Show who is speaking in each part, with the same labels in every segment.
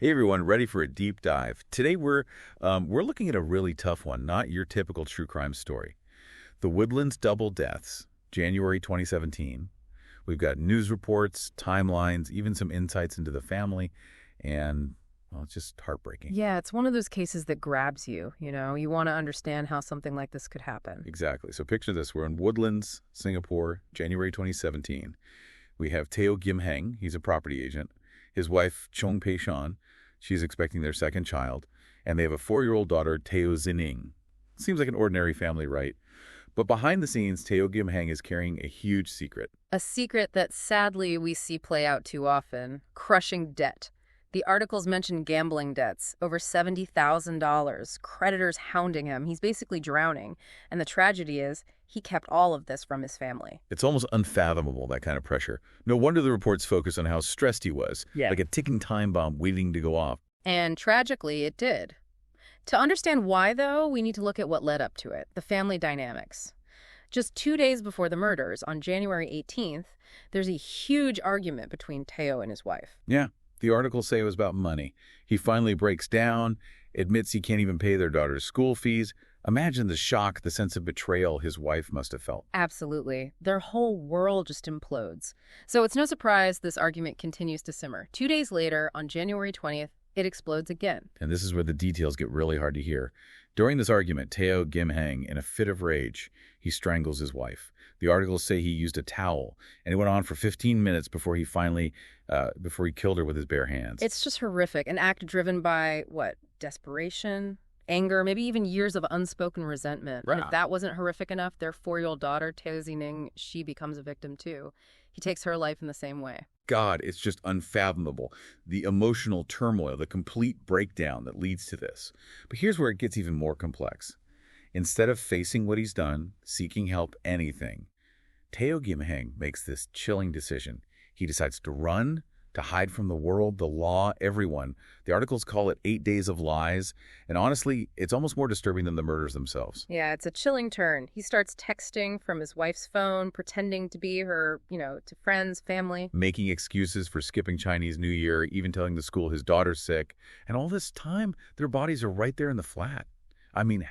Speaker 1: Hey everyone, ready for a deep dive. Today we're looking at a really tough one, not your typical true crime story. The Woodlands double deaths, January 2017. We've got news reports, timelines, even some insights into the family, and well, it's just heartbreaking.
Speaker 2: Yeah, it's one of those cases that grabs you, you know? You want to understand how something like this could happen.
Speaker 1: Exactly. So picture this, we're in Woodlands, Singapore, January 2017. We have Teo Ghim Heng, he's a property agent. His wife, Chong Pei-shan, she's expecting their second child, and they have a 4-year-old daughter, Teo Ghim Heng. Seems like an ordinary family, right? But behind the scenes, Teo Ghim Heng is carrying a huge secret.
Speaker 2: A secret that sadly we see play out too often, crushing debt. The articles mention gambling debts, over $70,000, creditors hounding him. He's basically drowning. And the tragedy is, he kept all of this from his family.
Speaker 1: It's almost unfathomable, that kind of pressure. No wonder the reports focus on how stressed he was, like a ticking time bomb waiting to go off.
Speaker 2: And tragically, it did. To understand why, though, we need to look at what led up to it, the family dynamics. Just 2 days before the murders, on January 18th, there's a huge argument between Teo and his wife.
Speaker 1: Yeah, the articles say it was about money. He finally breaks down, admits he can't even pay their daughter's school fees. Imagine the shock, the sense of betrayal his wife must have felt.
Speaker 2: Absolutely. Their whole world just implodes. So it's no surprise this argument continues to simmer. 2 days later, on January 20th, it explodes again.
Speaker 1: And this is where the details get really hard to hear. During this argument, Teo Ghim Heng, in a fit of rage, he strangles his wife. The articles say he used a towel, and it went on for 15 minutes before he killed her with his bare hands.
Speaker 2: It's just horrific. An act driven by, desperation, anger, maybe even years of unspoken resentment.
Speaker 1: Right.
Speaker 2: And if that wasn't horrific enough, their 4-year-old daughter, Teo Ghim Heng, she becomes a victim too. He takes her life in the same way.
Speaker 1: God, it's just unfathomable. The emotional turmoil, the complete breakdown that leads to this. But here's where it gets even more complex. Instead of facing what he's done, seeking help, anything, Teo Ghim Heng makes this chilling decision. He decides to run, to hide from the world, the law, everyone. The articles call it 8 days of lies. And honestly, it's almost more disturbing than the murders themselves.
Speaker 2: Yeah, it's a chilling turn. He starts texting from his wife's phone, pretending to be her, to friends, family.
Speaker 1: Making excuses for skipping Chinese New Year, even telling the school his daughter's sick. And all this time, their bodies are right there in the flat. I mean,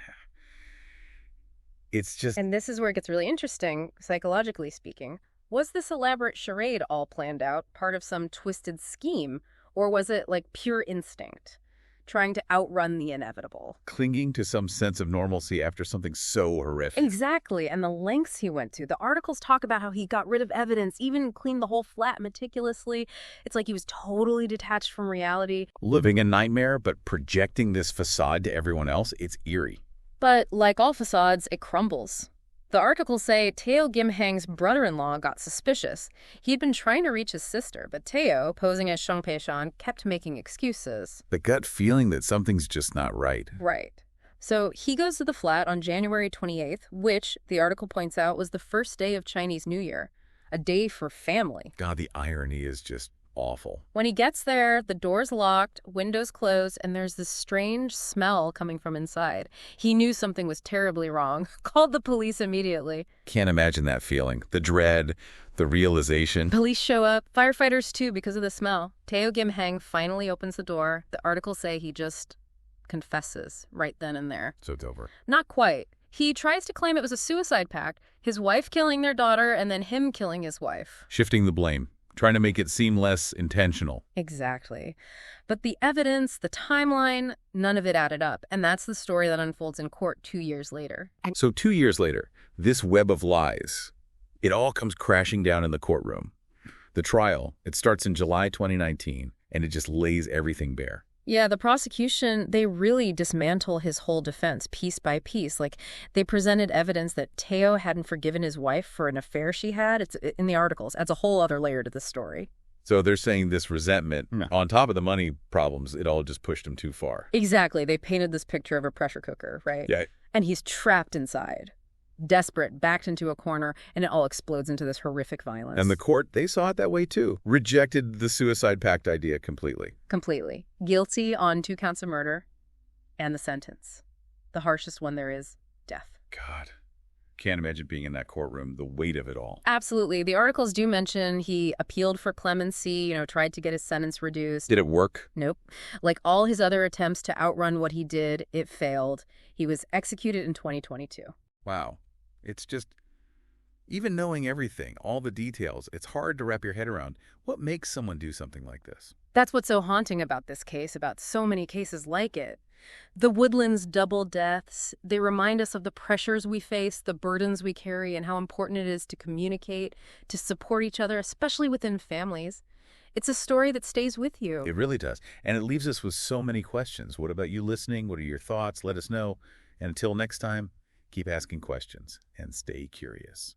Speaker 1: it's just...
Speaker 2: And this is where it gets really interesting, psychologically speaking. Was this elaborate charade all planned out, part of some twisted scheme, or was it like pure instinct, trying to outrun the inevitable?
Speaker 1: Clinging to some sense of normalcy after something so horrific.
Speaker 2: Exactly, and the lengths he went to. The articles talk about how he got rid of evidence, even cleaned the whole flat meticulously. It's like he was totally detached from reality.
Speaker 1: Living a nightmare, but projecting this facade to everyone else, it's eerie.
Speaker 2: But like all facades, it crumbles. The articles say Teo Ghim Heng's brother-in-law got suspicious. He'd been trying to reach his sister, but Teo, posing as Chong Pei-shan, kept making excuses.
Speaker 1: The gut feeling that something's just not right.
Speaker 2: Right. So he goes to the flat on January 28th, which, the article points out, was the first day of Chinese New Year. A day for family.
Speaker 1: God, the irony is just awful.
Speaker 2: When he gets there, the door's locked, windows closed, and there's this strange smell coming from inside. He knew something was terribly wrong, called the police immediately.
Speaker 1: Can't imagine that feeling. The dread, the realization.
Speaker 2: Police show up, firefighters too because of the smell. Teo Ghim Heng finally opens the door. The articles say he just confesses right then and there.
Speaker 1: So it's over.
Speaker 2: Not quite. He tries to claim it was a suicide pact, his wife killing their daughter and then him killing his wife.
Speaker 1: Shifting the blame. Trying to make it seem less intentional.
Speaker 2: Exactly. But the evidence, the timeline, none of it added up. And that's the story that unfolds in court 2 years later.
Speaker 1: So 2 years later, this web of lies, it all comes crashing down in the courtroom. The trial, it starts in July 2019, and it just lays everything bare.
Speaker 2: Yeah, the prosecution, they really dismantle his whole defense piece by piece. Like, they presented evidence that Teo hadn't forgiven his wife for an affair she had. It's in the articles. Adds a whole other layer to the story.
Speaker 1: So they're saying this resentment, on top of the money problems, it all just pushed him too far.
Speaker 2: Exactly. They painted this picture of a pressure cooker, right?
Speaker 1: Yeah.
Speaker 2: And he's trapped inside. Desperate, backed into a corner, and it all explodes into this horrific violence.
Speaker 1: And the court, they saw it that way too. Rejected the suicide pact idea completely.
Speaker 2: Completely. Guilty on 2 counts of murder, and the sentence. The harshest one there is, death.
Speaker 1: God. Can't imagine being in that courtroom, the weight of it all.
Speaker 2: Absolutely. The articles do mention he appealed for clemency, tried to get his sentence reduced.
Speaker 1: Did it work?
Speaker 2: Nope. Like all his other attempts to outrun what he did, it failed. He was executed in 2022.
Speaker 1: Wow. It's just, even knowing everything, all the details, it's hard to wrap your head around. What makes someone do something like this?
Speaker 2: That's what's so haunting about this case, about so many cases like it. The Woodlands double deaths, they remind us of the pressures we face, the burdens we carry, and how important it is to communicate, to support each other, especially within families. It's a story that stays with you.
Speaker 1: It really does. And it leaves us with so many questions. What about you listening? What are your thoughts? Let us know. And until next time, keep asking questions and stay curious.